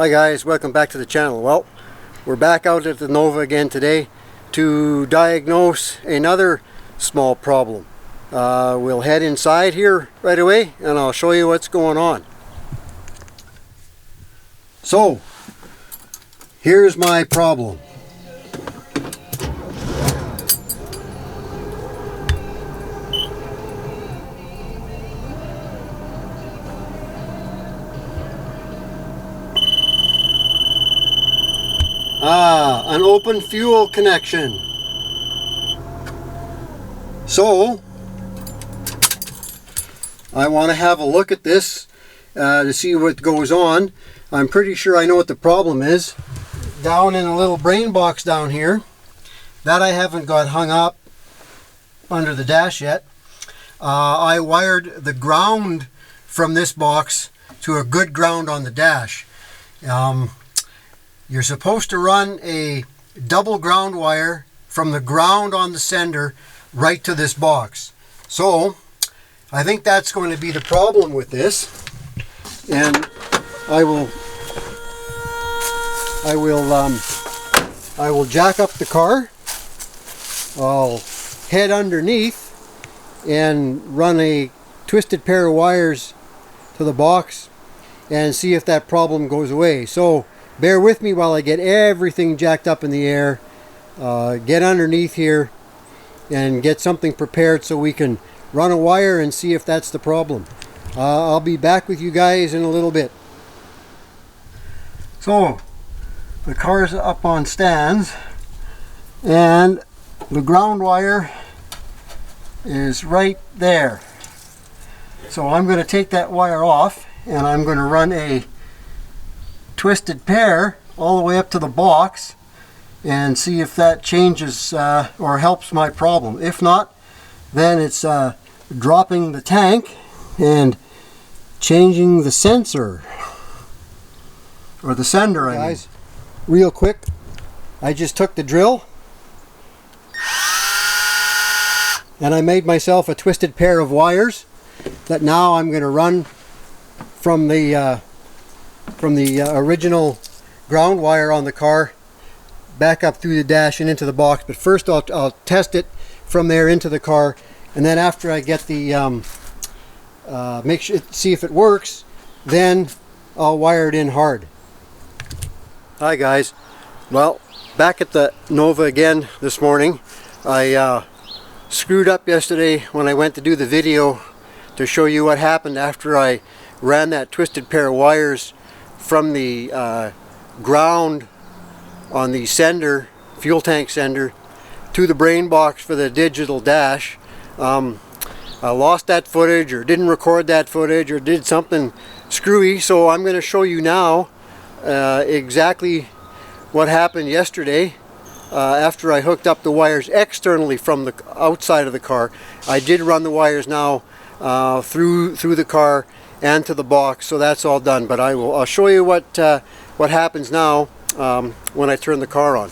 Hi guys, welcome back to the channel. Well, we're back out at the Nova again today to diagnose another small problem. We'll head inside here right away and I'll show you what's going on. So, here's my problem. An open fuel connection. So, I want to have a look at this to see what goes on. I'm pretty sure I know what the problem is. Down in a little brain box down here, that I haven't got hung up under the dash yet. I wired the ground from this box to a good ground on the dash. You're supposed to run a double ground wire from the ground on the sender right to this box. So I think that's going to be the problem with this, and I will jack up the car. I'll head underneath and run a twisted pair of wires to the box and see if that problem goes away. So bear with me while I get everything jacked up in the air, get underneath here and get something prepared so we can run a wire and see if that's the problem. I'll be back with you guys in a little bit. So the car's up on stands and the ground wire is right there. So I'm going to take that wire off and I'm going to run a twisted pair all the way up to the box and see if that changes or helps my problem. If not, then it's dropping the tank and changing the sensor, or the sender, I mean. Guys, real quick, I just took the drill and I made myself a twisted pair of wires that now I'm going to run from the original ground wire on the car back up through the dash and into the box. But first I'll test it from there into the car, and then after I get the see if it works, then I'll wire it in hard. Hi guys, well, back at the Nova again this morning. I screwed up yesterday when I went to do the video to show you what happened after I ran that twisted pair of wires from the ground on the sender, fuel tank sender, to the brain box for the digital dash. I lost that footage, or didn't record that footage, or did something screwy, so I'm going to show you now exactly what happened yesterday after I hooked up the wires externally from the outside of the car. I did run the wires now through the car and to the box, so that's all done. But I'll show you what happens now when I turn the car on.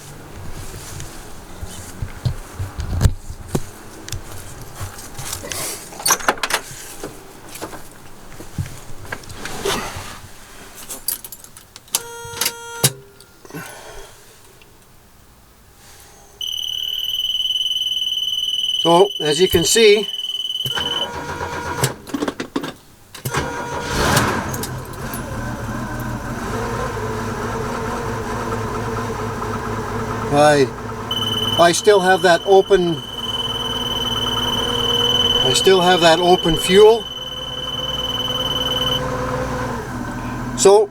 So as you can see, I still have that open. I still have that open fuel. So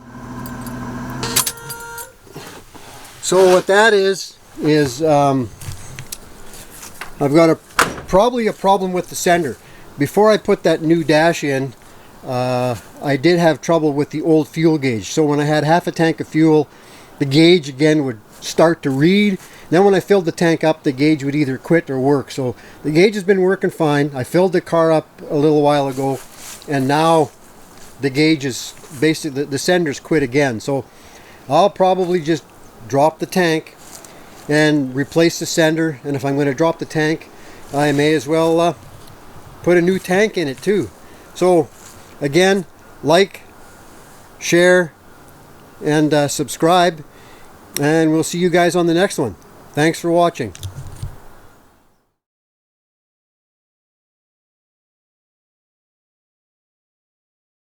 what that is I've got probably a problem with the sender. Before I put that new dash in, I did have trouble with the old fuel gauge. So when I had half a tank of fuel, the gauge again would start to read. Then when I filled the tank up, the gauge would either quit or work. So the gauge has been working fine. I filled the car up a little while ago, and now the gauge is basically, the sender's quit again. So I'll probably just drop the tank and replace the sender, and if I'm going to drop the tank, I may as well put a new tank in it too. So again, like, share, and subscribe, and we'll see you guys on the next one. Thanks for watching.